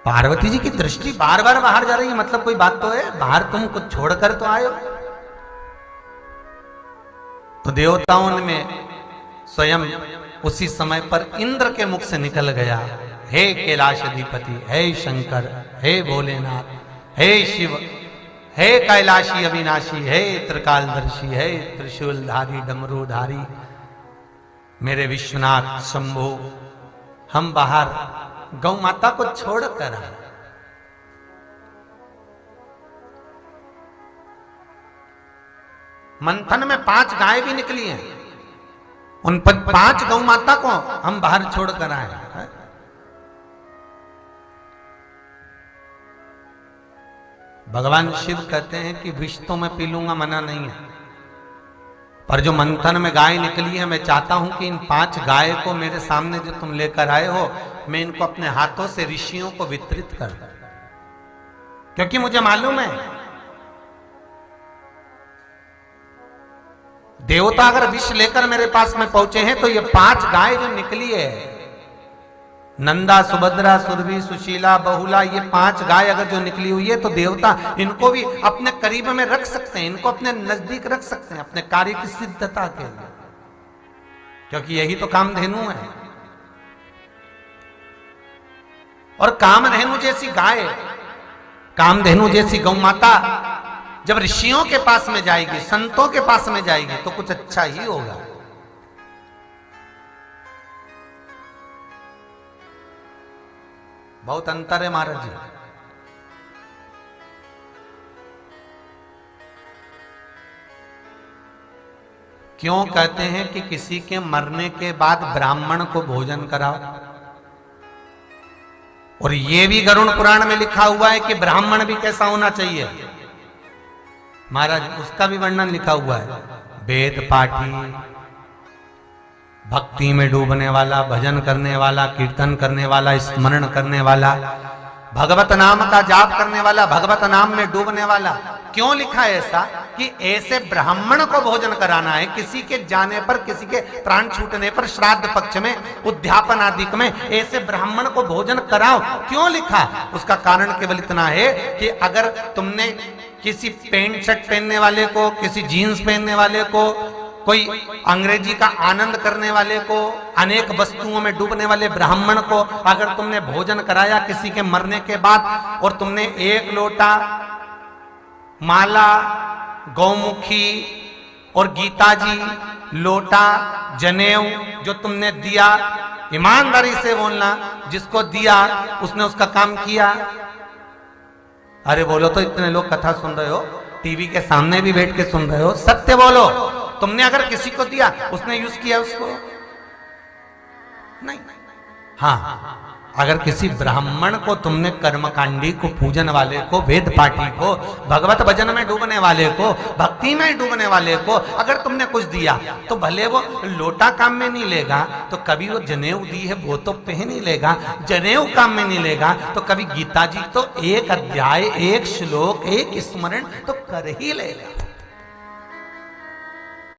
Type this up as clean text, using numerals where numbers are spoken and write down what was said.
पार्वती जी की दृष्टि बार बार बाहर जा रही है, मतलब कोई बात तो है, बाहर तुम कुछ छोड़कर तो आए हो। तो देवताओं में स्वयं उसी समय पर इंद्र के मुख से निकल गया, हे कैलाश अधिपति, हे शंकर, हे भोलेनाथ, हे शिव, हे कैलाशी अविनाशी, हे त्रिकालदर्शी, हे त्रिशूलधारी डमरूधारी, मेरे विश्वनाथ शंभो, हम बाहर गौ माता को छोड़कर आए। मंथन में 5 गाय भी निकली हैं, उन 5 गौ माता को हम बाहर छोड़कर आए। भगवान शिव कहते हैं कि विष तो मैं पी लूंगा, मना नहीं है, पर जो मंथन में गाय निकली है, मैं चाहता हूं कि इन 5 गाय को मेरे सामने जो तुम लेकर आए हो, मैं इनको अपने हाथों से ऋषियों को वितरित कर दूं, क्योंकि मुझे मालूम है देवता अगर विष लेकर मेरे पास में पहुंचे हैं तो ये 5 गाय जो निकली है, नंदा, सुभद्रा, सुरभि, सुशीला, बहुला, ये 5 गाय अगर जो निकली हुई है तो देवता इनको भी अपने करीब में रख सकते हैं, इनको अपने नजदीक रख सकते हैं अपने कार्य की सिद्धता के लिए, क्योंकि यही तो कामधेनु है। और कामधेनु जैसी गाय, कामधेनु जैसी गौ माता जब ऋषियों के पास में जाएगी, संतों के पास में जाएगी, तो कुछ अच्छा ही होगा। बहुत अंतर है महाराज जी। क्यों कहते हैं कि किसी के मरने के बाद ब्राह्मण को भोजन कराओ, और यह भी गरुड़ पुराण में लिखा हुआ है कि ब्राह्मण भी कैसा होना चाहिए महाराज, उसका भी वर्णन लिखा हुआ है। वेद पाठी, भक्ति में डूबने वाला, भजन करने वाला, कीर्तन करने वाला, स्मरण करने वाला, भगवत नाम का जाप करने वाला, भगवत नाम में डूबने वाला। क्यों लिखा है ऐसा कि ऐसे ब्राह्मण को भोजन कराना है, किसी के जाने पर, किसी के प्राण छूटने पर, श्राद्ध पक्ष में, उद्यापन आदि में ऐसे ब्राह्मण को भोजन कराओ। क्यों लिखा? उसका कारण केवल इतना है कि अगर तुमने किसी पेंट शर्ट पहनने वाले को, किसी जीन्स पहनने वाले को, कोई अंग्रेजी का आनंद करने वाले को, अनेक वस्तुओं में डूबने वाले ब्राह्मण को अगर तुमने भोजन कराया किसी के मरने के बाद, और तुमने 1 लोटा माला, गौमुखी और गीता जी, लोटा, जनेऊ जो तुमने दिया, ईमानदारी से बोलना, जिसको दिया उसने उसका काम किया। अरे बोलो तो, इतने लोग कथा सुन रहे हो, टीवी के सामने भी बैठ के सुन रहे हो, सत्य बोलो। तुमने अगर किसी को दिया, उसने यूज किया उसको? नहीं। हाँ, अगर किसी ब्राह्मण को तुमने, कर्मकांडी को, पूजन वाले को, वेद पाठी को, भगवत भजन में डूबने वाले को, भक्ति में डूबने वाले को अगर तुमने कुछ दिया, तो भले वो लोटा काम में नहीं लेगा तो कभी वो जनेऊ दी है वो तो पहन ही लेगा, जनेऊ काम में नहीं लेगा तो कभी गीता जी तो 1 अध्याय, 1 श्लोक, 1 स्मरण तो कर ही लेगा।